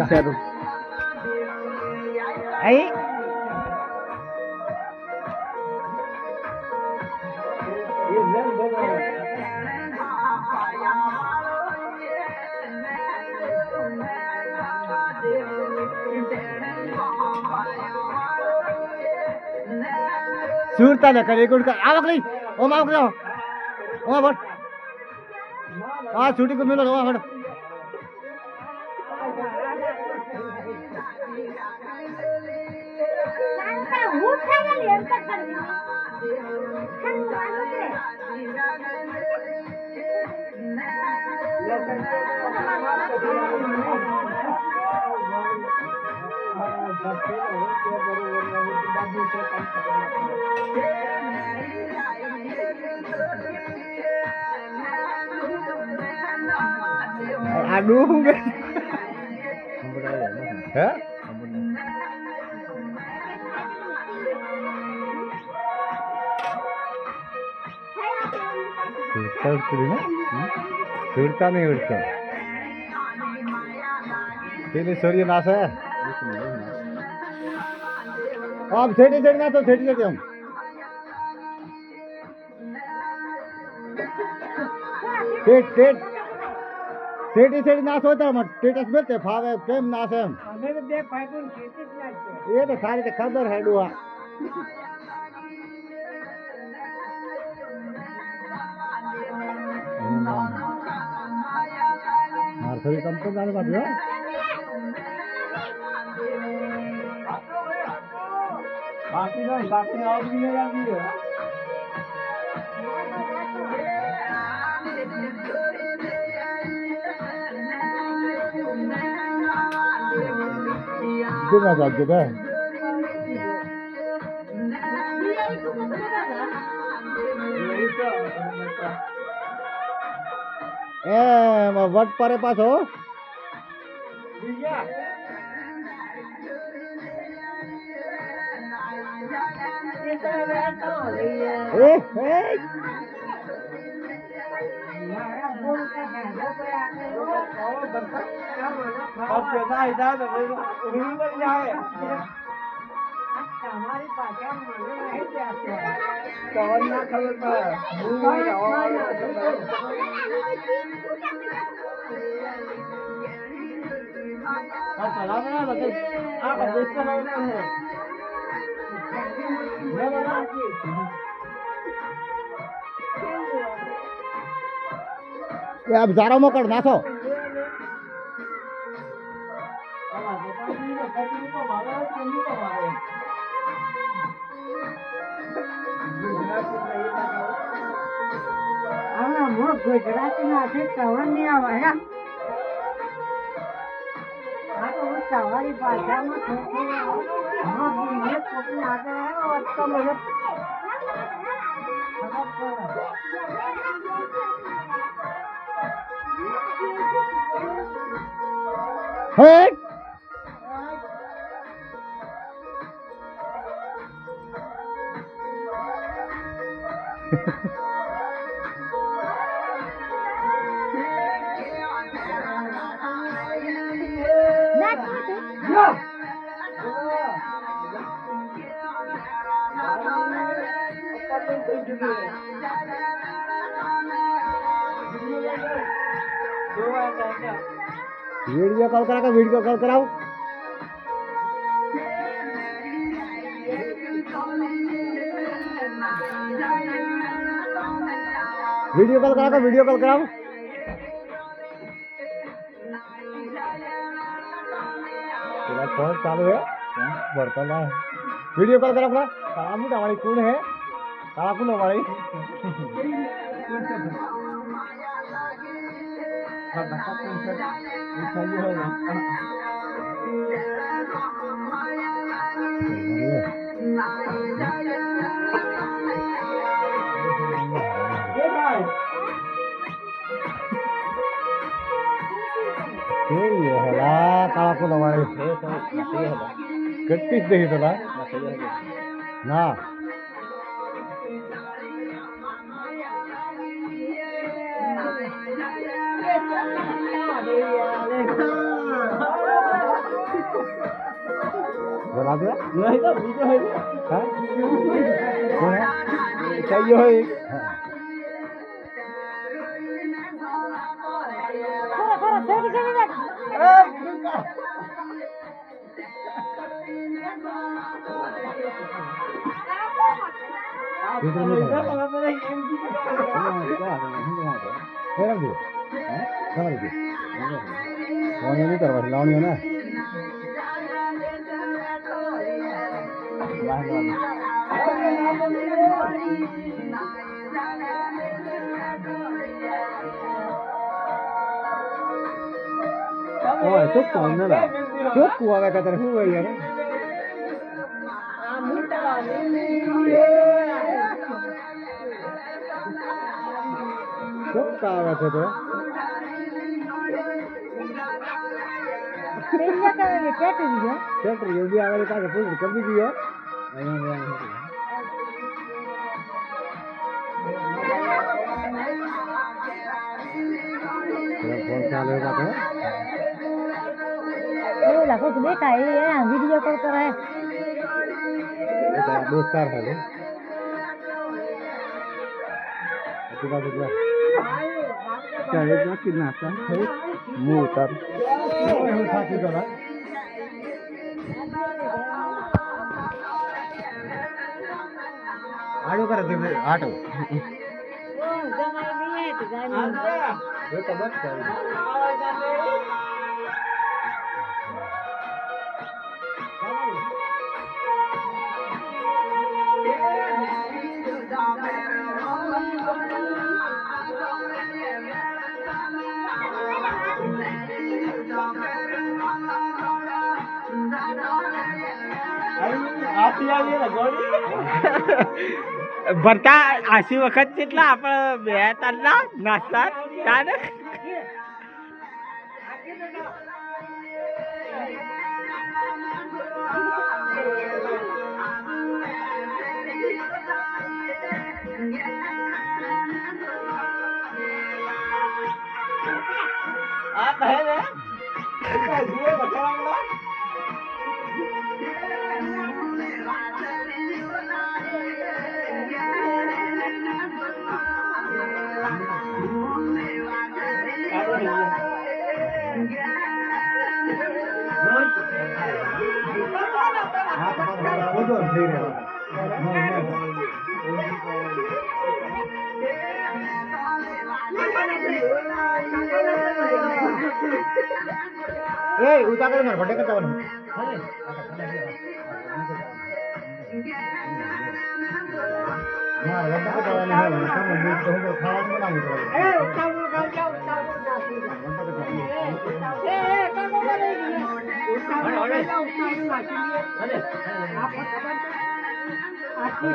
સારું આઈ સુરતા ને કરે ગુડ કા આવક લઈ ઓમ આવક જાઓ ઓમ બટ આ છૂટી કો મેલો ઓમ બટ aduh hah surta नहीं उड़ता तेरे सूर्य नाश है आप थेटी चढ़ना तो थेटी चढ़ते हम थेटी चढ़ी नाश होता है स्टेटस मिलते फावे केम नाश है ये तो सारी तो खबर है डुआ नर्सरी कंपनी जाने बात है बाकी और भी है कितना चाहिए था वट परे पास हो अब जारो मोकड़ नाखो ગુજરાતના છે કવરની આવા સવારી ભાષામાં वीडियो कॉल करा वीडियो कॉल कराओ वीडियो कॉल करा वीडियो कॉल कराओ तेरा फोन चालू है बर्तन वीडियो कॉल करा काला मुंह हमारी कौन है काला कौन हमारी काला कौन हमारी गट्टी देखी तो ना बात है नहीं तो बीजो है हाँ कौन है चाहिए हो एक नहीं करवा लावणी ना ओए चुप कौन ना ला चुप कुआ का कतर हुआ यार चुप का आवे थे तो तेरिया का ये कैट ये भी आवे का पूछ कर दी दियो फोन चालू है तो ये लाखो को देखा है वीडियो कॉल कर रहा है दोस्तार है लो क्या एक बात कितना आता है मुंह उतर साथी जरा आड़ो कर दे आटो वो जमाई नहीं है तो जाने ये तो बस ભરતા આસી વખત કેટલા આપણે બે તારના નાસ્તા તાને આ કહે ને ए उतार कर बर्थडे करता बनो मार बर्थडे करता बनो है काम में तो हम खाना नहीं बनाऊंगा ए काम कर जाओ ए काम करेगी आप खबर आपकी